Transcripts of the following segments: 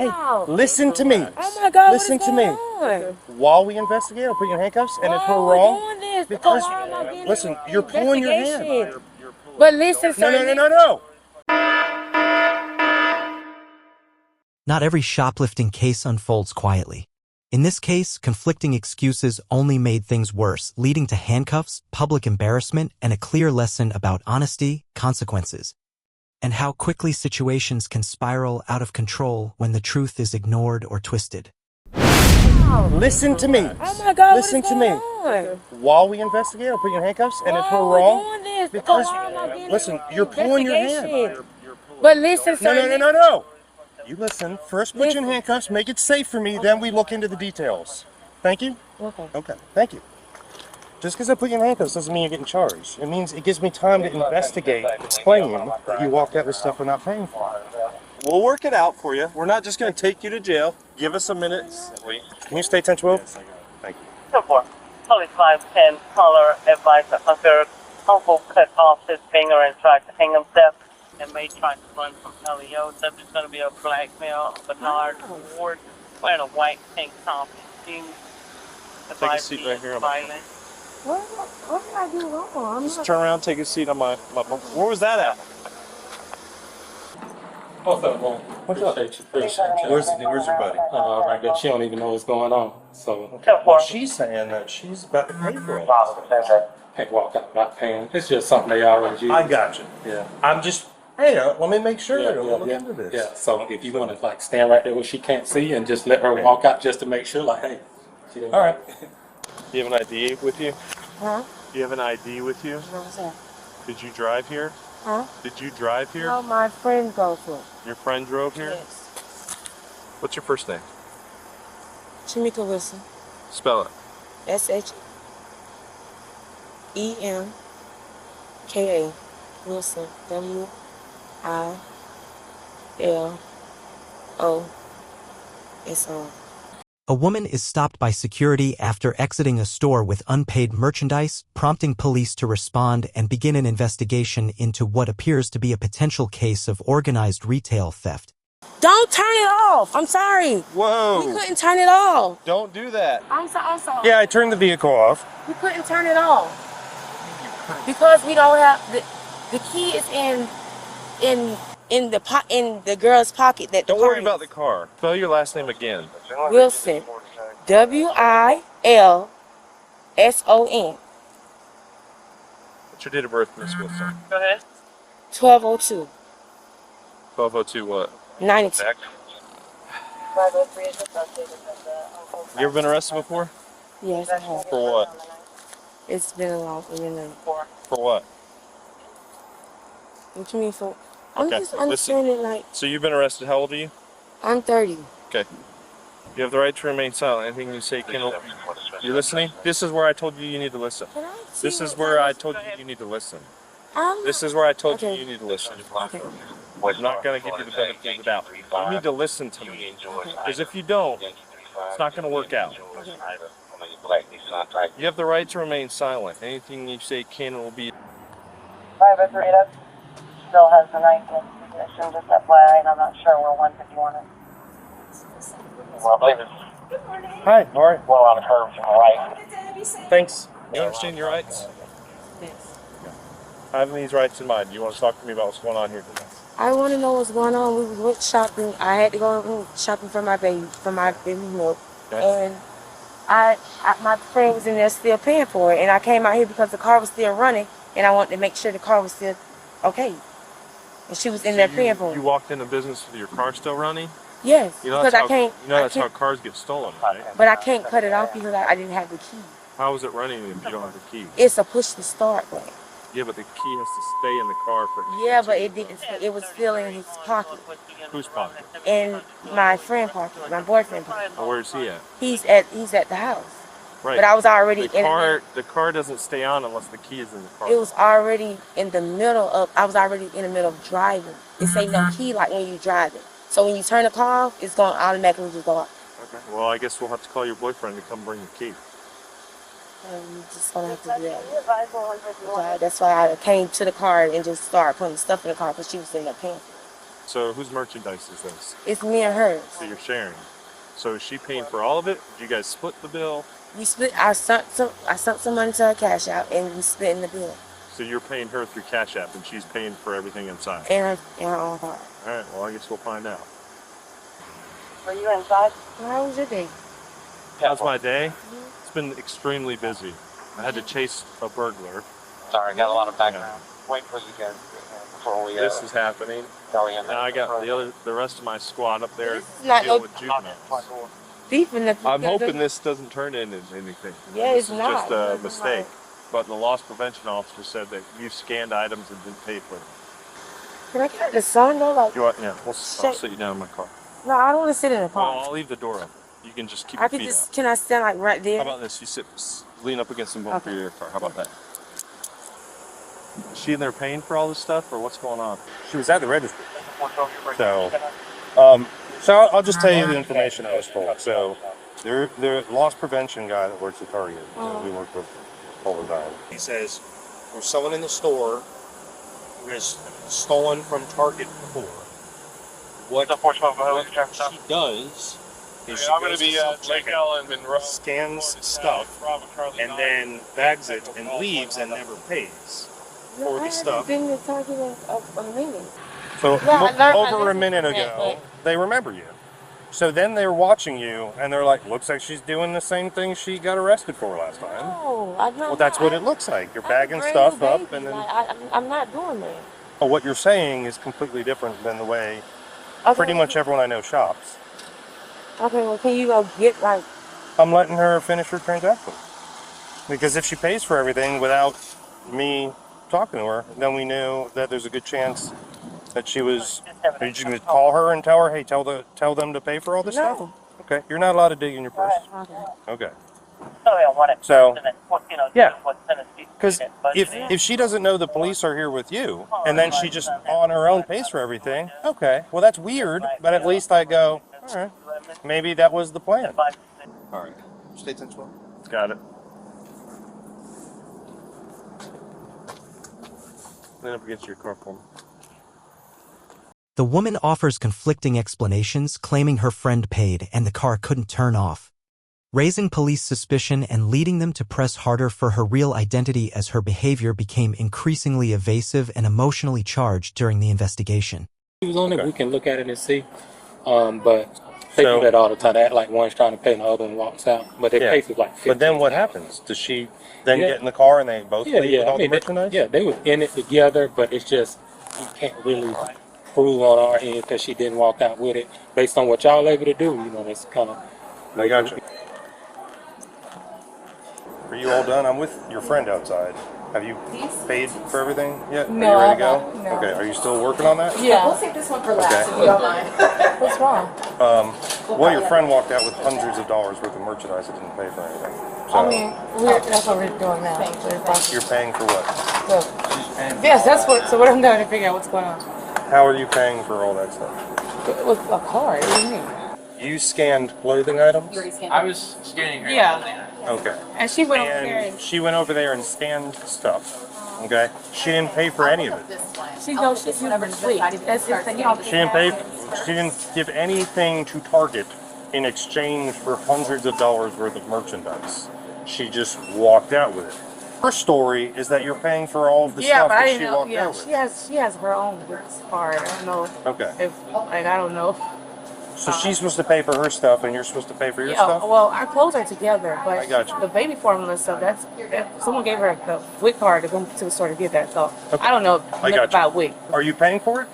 Hey, listen to me. Oh my God, listen what is to me. going on? While we investigate, I'll put you in handcuffs, and if we're Why are we wrong, doing this? because Why am I getting listen, an you're pulling your hand. investigation? But listen, sir. No. Not every shoplifting case unfolds quietly. In this case, conflicting excuses only made things worse, leading to handcuffs, public embarrassment, and a clear lesson about honesty, consequences, and how quickly situations can spiral out of control when the truth is ignored or twisted. Listen to me. Oh my God, listen what is to me. going on? While we investigate, I'll put you in handcuffs, and if Why we're are we wrong, doing this? because Why am I getting listen, an you're pulling your hand. investigation? But listen, sir. No. You listen. First, put you in handcuffs. Make it safe for me. Then we look into the details. Thank you. Okay. Thank you. Just because I put you in handcuffs doesn't mean you're getting charged. It means it gives me time to investigate the claim that you walked out with stuff we're not paying for. We'll work it out for you. We're not just going to take you to jail. Give us a minute. Can you stay 1012? Thank you. 10-4. Police 510, caller advised that Hunter uncle cut off his finger and tried to hang himself and may try to run from LEO. Subject's going to be a black male, Bernard Ward, wearing a white tank top and jeans. Take a seat right here. What did I do wrong? Just turn around, take a seat on my where was that at? What's up, man? What's up? Appreciate you. Where's your buddy? Right there. She don't even know what's going on. So, Well, she's saying that she's about to pay for it. can't walk out not paying. It's just something they always use. I got you. Yeah. I'm just, hey, let me make sure Yeah, that we'll look into this. Yeah. So if you want to like stand right there where she can't see and just let her walk out just to make sure, like, hey, she didn't. All right. Do you have an ID with you? Huh? Do you have an ID with you? What was that? Did you drive here? Huh? Did you drive here? No, my friend goes to it. Your friend drove here? Yes. What's your first name? Shamika Wilson. Spell it. SHEMKA Wilson. WILOSON. A woman is stopped by security after exiting a store with unpaid merchandise, prompting police to respond and begin an investigation into what appears to be a potential case of organized retail theft. Don't turn it off. I'm sorry. Whoa! You couldn't turn it off. Don't do that. I'm sorry. Yeah, I turned the vehicle off. You couldn't turn it off because we don't have the key is in the girl's pocket. That Don't worry about the car. Spell your last name again. Wilson. WILSON. What's your date of birth, Miss Wilson? Go ahead. 1202. 1202 what? 92. 503 is associated with the uncle. You ever been arrested before? Yes, I have. For what? It's been a long time. For what? What you mean for? I'm Okay, just understanding, like, So you've been arrested. How old are you? I'm 30. Okay. You have the right to remain silent. Anything you say can... You listening? This is where I told you need to listen. Can I see This is what where time I is- told you need to listen. I'm This is where I told Okay. you need to listen. Okay. I'm not going to give you the benefit of the doubt. You need to listen to me. Because if you don't, it's not going to work out. You have the right to remain silent. Anything you say can and will be... 503 still has the 19th position, just FYI, and I'm not sure where 151 is. Well, I believe it's Hi, how are you? well on the curve to the right. Thanks. You understand your rights? Yes. Having these rights in mind, you want to talk to me about what's going on here today? I want to know what's going on. We went shopping. I had to go shopping for my baby milk, Okay. and my friend was in there still paying for it, and I came out here because the car was still running, and I wanted to make sure the car was still okay. And she was in there paying for it. You walked into business with your car still running? Yes, You know because that's I can't. how, you know that's how cars get stolen, right? But I can't cut it off because I didn't have the key. How is it running if you don't have the key? It's a push to start button. Yeah, but the key has to stay in the car for... Yeah, but it didn't. It was still in his pocket, Whose pocket? in my friend pocket, my boyfriend pocket. Or where's he at? He's at the house. Right. But I was already the car doesn't stay on unless the key is in the car. It was already in the middle of. I was already in the middle of driving. It say no key like when you driving. So when you turn the car off, it's going to automatically just go off. Okay. Well, I guess we'll have to call your boyfriend to come bring the key. You just gonna have to do that. That's why I came to the car and just started putting stuff in the car because she was in there paying for it. So whose merchandise is this? It's me and hers. So you're sharing. So is she paying for all of it? Did you guys split the bill? We split. I sent some money to her cash out, and we split in the bill. So you're paying her through Cash App, and she's paying for everything inside. And her own car. All right. Well, I guess we'll find out. Were you inside? How was your day? How's my day? It's been extremely busy. I had to chase a burglar. Sorry, I got a lot of background. Wait for you guys before we. This is happening. Now I got the rest of my squad up there This is not deal no with juveniles. thief in the. I'm hoping this doesn't turn into anything. Yeah, This it's is not. just a It's mistake. not. But the loss prevention officer said that you scanned items and didn't pay for them. Can I get the sun though? Like, You want? Yeah. I'll Shit. sit you down in my car. no, I don't want to sit in the Well, car. I'll leave the door open. You can just keep I your could feet just. out. Can I stand like right there? How about this? You lean up against the bumper of your car. How about that? Is she in there paying for all this stuff, or what's going on? She was at the register. So, I'll just tell you the information I was told. So, the loss prevention guy that works at Target, we work with all the time. He says there's someone in the store who has stolen from Target before. What she does is she I'm going goes to be to at Lake self-checkout, Ellen, Monroe. scans stuff, and then bags it and leaves and never pays for the stuff. I haven't been to Target in a minute. So Yeah, I learned over a my minute lesson, ago, they remember you. So then they're watching you, and they're like, "Looks like she's doing the same thing she got arrested for last time." No, I know. Well, that's what it looks like. You're I'm bagging a brand stuff new up, baby. and then Like, I'm not doing that. but what you're saying is completely different than the way Okay. pretty much everyone I know shops. Okay, well, can you go get like? I'm letting her finish her transaction because if she pays for everything without me talking to her, then we knew that there's a good chance that she was. Are you just gonna call her and tell her, "Hey, tell them to pay for all this No. stuff"? Okay, you're not allowed to dig in your purse. Okay. So, Yeah. Because if she doesn't know the police are here with you, and then she just on her own pays for everything, okay, well that's weird, but at least I go, all right, maybe that was the plan. All right. Stay 10-12. Got it. Lean up against your car for me. The woman offers conflicting explanations, claiming her friend paid and the car couldn't turn off, raising police suspicion and leading them to press harder for her real identity as her behavior became increasingly evasive and emotionally charged during the investigation. He was on it. We can look at it and see. But they do that all the time. They act like one's trying to pay and the other one walks out. But their case is like 50. But then what happens? Does she then get in the car and they both leave with all the merchandise? They were in it together, but it's just you can't really prove on our end because she didn't walk out with it. Based on what y'all able to do, that's kind of. I got you. Are you all done? I'm with your friend outside. Have you paid for everything yet? No, Are you ready to go? no. Okay. Are you still working on that? Yeah. We'll save this one for last if you don't mind. What's wrong? Well, your friend walked out with hundreds of dollars worth of merchandise that didn't pay for anything. So I mean, that's what we're doing now. you're paying for what? Yes, that's what. So what I'm trying to figure out what's going on. How are you paying for all that stuff? With a card. What do you mean? You scanned clothing items? I was scanning her. Yeah. Okay. And she went over there And she went over there and scanned stuff. Okay. She didn't pay for any of it. she knows she's never sweet. That's just the She didn't pay. She didn't give anything to Target in exchange for hundreds of dollars worth of merchandise. She just walked out with it. Her story is that you're paying for all of the stuff but I that didn't she know. walked Yeah, out with. she has her own card. I don't know Okay. if I don't know. So she's supposed to pay for her stuff, and you're supposed to pay for your Yeah, stuff. well, our clothes are together, but I got you. the baby formula stuff, that's someone gave her the WIC card to go to the store to get that. So I don't know I got you. about WIC. Are you paying for it?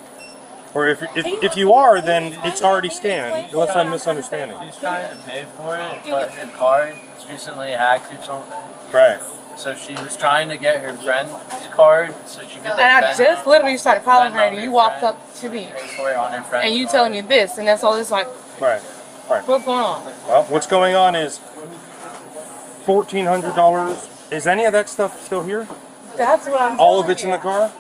Or if you are, then it's already scanned. Unless I'm misunderstanding. She's trying to pay for it, but her card was recently hacked or something. Right. So she was trying to get her friend's card so she could. And I just literally started calling her, and you walked up to me, for it on her friend's and you card. telling me this, and that's all. It's like, Right. Right. what's going on? Well, what's going on is $1,400. Is any of that stuff still here? That's what I'm. All of telling it's in you. the car?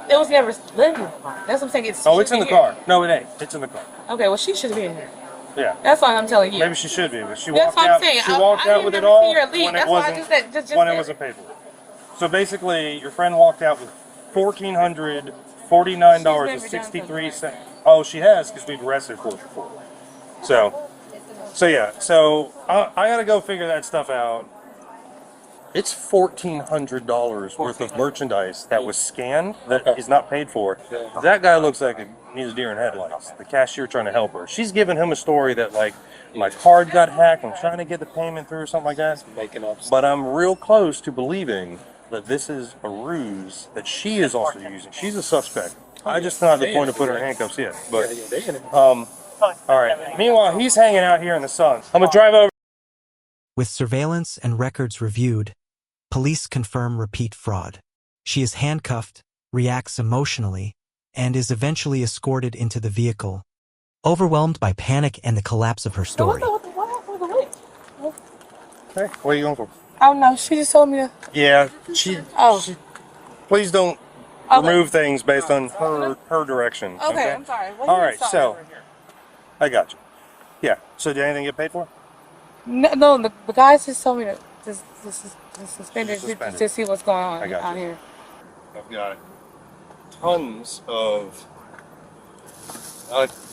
It was never living in the car. That's what I'm saying. It's Oh, it's in should the be here. car. No, it ain't. It's in the car. Okay, well, she should be in here. Yeah. That's why I'm telling you. Maybe she should be, but she That's walked what I'm out. saying. She I walked out didn't with it never all see her leave. when That's it why I wasn't just said- just when said it it. wasn't paid for. So basically, your friend walked out with $1,400 $49.63. Oh, she has, because we've arrested for it before. So yeah. So I gotta go figure that stuff out. It's $1,400 worth of merchandise that was scanned that is not paid for. That guy looks like he needs deer in headlights. The cashier trying to help her. She's giving him a story that like my card got hacked. I'm trying to get the payment through or something like that. Making up stuff. But I'm real close to believing that this is a ruse that she is also using. She's a suspect. I just not at the point of putting her in handcuffs yet. But all right. Meanwhile, he's hanging out here in the sun. I'm gonna drive over. With surveillance and records reviewed, police confirm repeat fraud. She is handcuffed, reacts emotionally, and is eventually escorted into the vehicle, overwhelmed by panic and the collapse of her story. Hey, what are you going for? Oh no, she just told me to. Yeah, she please don't remove things based on her direction. Okay, I'm sorry. All right, so I got you. Yeah. So did anything get paid for? No, the guys just told me to suspend it to see what's going on out here. I've got tons of.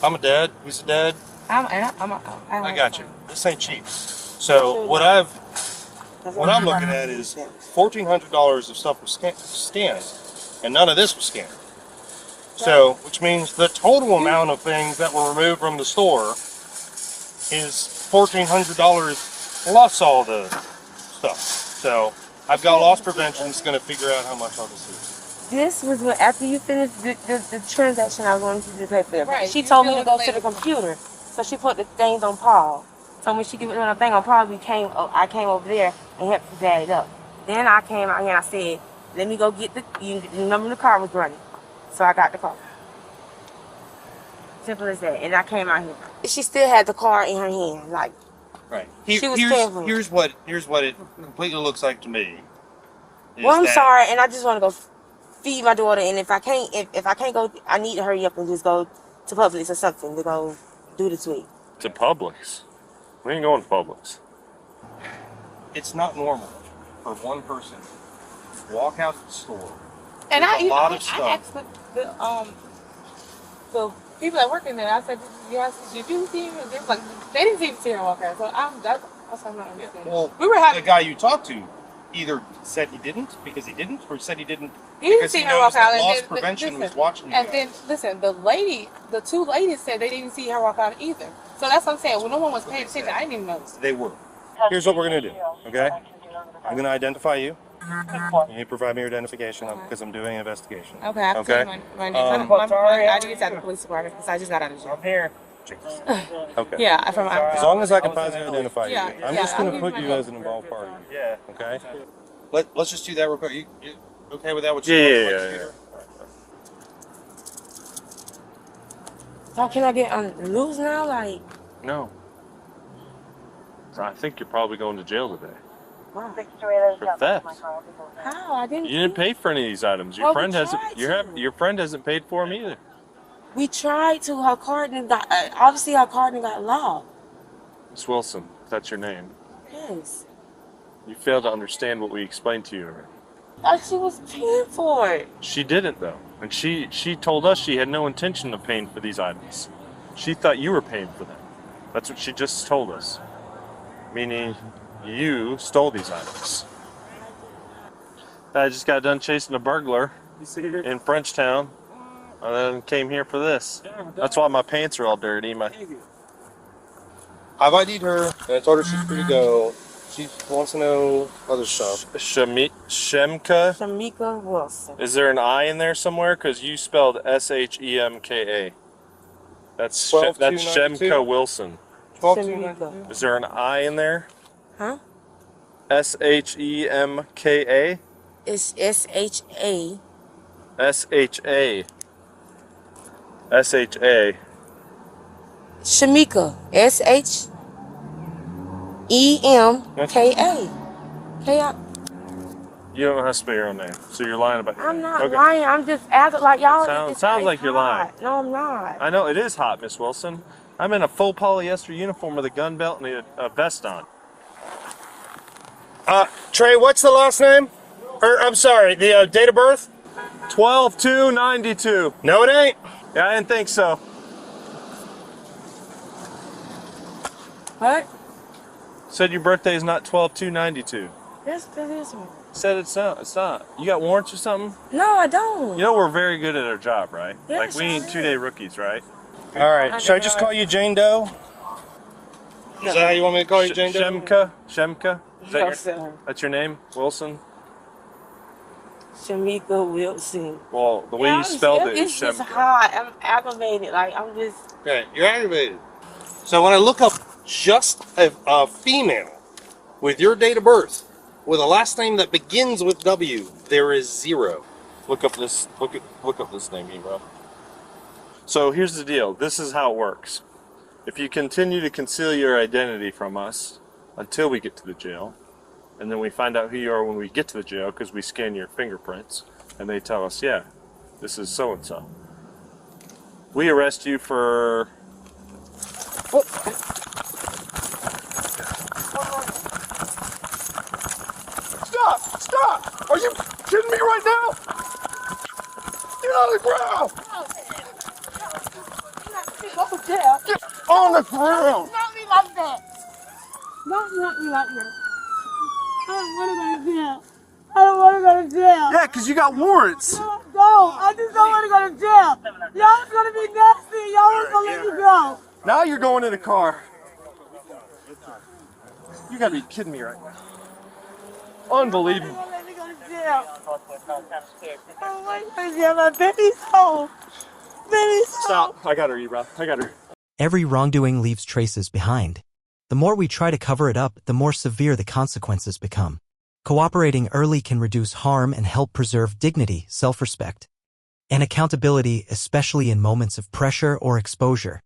I'm a dad. Who's a dad? I got you. This ain't cheap. So what I'm looking at is $1,400 of stuff was scanned, and none of this was scanned. So, which means the total amount of things that were removed from the store is $1,400 plus all the stuff. So I've got loss prevention that's going to figure out how much all this is. This was when, after you finished the transaction I was going to do pay for it. Right. She told me to go to the computer, so she put the things on pause. Told me she could put the thing on pause. I came over there and helped to bag it up. Then I came out here and I said, let me go get the number the car was running. So I got the car. Simple as that. And I came out here. She still had the car in her hand, like. Right. She was here's what it completely looks like to me. Well, I'm sorry, and I just want to go feed my daughter. And if I can't go, I need to hurry up and just go to Publix or something to go do the tweet. To Publix? We ain't going to Publix. It's not normal for one person to walk out of the store. And a lot of I stuff. asked the people that work in there, I said, did you see him? They was like, they didn't seem to see her walk out. So that's what I'm not understanding. Well, we were having the guy you talked to either said he didn't because he didn't, or said he didn't because see he her knows walk out. that And loss then, prevention was listen, watching you and guys. then, listen, the two ladies said they didn't see her walk out either. So that's what I'm saying. Well, no one was paying attention. I didn't even notice. They were. Here's what we're going to do, okay? I'm going to identify you. You need to provide me your identification because I'm doing an investigation. Okay, I can Okay? tell you my name. My ID is at the police department because I just got out of jail. I'm here. Jesus. Okay. Yeah, As long as I can positively identify you, Yeah, I'm yeah, just going I'll to give put you you my as an involved party. Yeah. Okay? Let's just do that real quick. You okay with that? What Yeah. So can I get on the news now? Like, No. I think you're probably going to jail today. wow. For theft. How? I didn't. You didn't pay for any of these items. Your Well, friend we hasn't. tried to. Your friend hasn't paid for them either. We tried to. Her card and got obviously her card and got locked. Miss Wilson, if that's your name. Yes. You failed to understand what we explained to you already. Thought she was paying for it. She didn't though, and she told us she had no intention of paying for these items. She thought you were paying for them. That's what she just told us. Meaning, you stole these items. I just got done chasing a burglar in Frenchtown, and then came here for this. That's why my pants are all dirty. I've ID'd her, and I told her she's free to go. She wants to know other stuff. Shemka? Shamika Wilson. Is there an I in there somewhere? Because you spelled Shemka. That's 12,292. Shemka Wilson. 12,292. Is there an I in there? Huh? Shemka? It's SHA. SHA. SHA. Shamika. SHEMKA. You don't know how to spell your own name, so you're lying about your I'm name. not Okay. lying. I'm just acting like y'all. Sounds like you're lying. No, I'm not. I know it is hot, Miss Wilson. I'm in a full polyester uniform with a gun belt and a vest on. Trey, what's the last name? I'm sorry, the date of birth? 12/2/92. No, it ain't. Yeah, I didn't think so. What? Said your birthday is not 12/2/92. Yes, that is me. Said it's not. It's not. You got warrants or something? No, I don't. You know we're very good at our job, right? Yes, Like we ain't I 2-day rookies, right? All right. Should I just call you Jane Doe? Is that how you want me to call you, Jane Doe? Shemka? Shemka? Is that No, your, sir. that's your name? Wilson? Shamika Wilson. Well, the way you spelled it is It's just Shemka. hard. I'm aggravated. Like, I'm just. Okay, you're aggravated. So when I look up just a female with your date of birth, with a last name that begins with W, there is 0. Look up this name, bro. So here's the deal. This is how it works. If you continue to conceal your identity from us until we get to the jail, and then we find out who you are when we get to the jail because we scan your fingerprints, and they tell us, yeah, this is so-and-so. We arrest you for... Stop! Stop! Are you kidding me right now? Get on the ground! Get on the ground! Not me like that. Don't knock me like that. I don't want to go to jail. I don't want to go to jail. Yeah, because you got warrants. No, I just don't want to go to jail. Y'all was going to be nasty. Y'all was going to let me go. Now you're going in the car. You gotta be kidding me right now. Unbelievable. Y'all let me go to jail. I don't want to go to jail. My baby's home. Baby's home. Stop. I got her, Ebro. I got her. Every wrongdoing leaves traces behind. The more we try to cover it up, the more severe the consequences become. Cooperating early can reduce harm and help preserve dignity, self-respect, and accountability, especially in moments of pressure or exposure.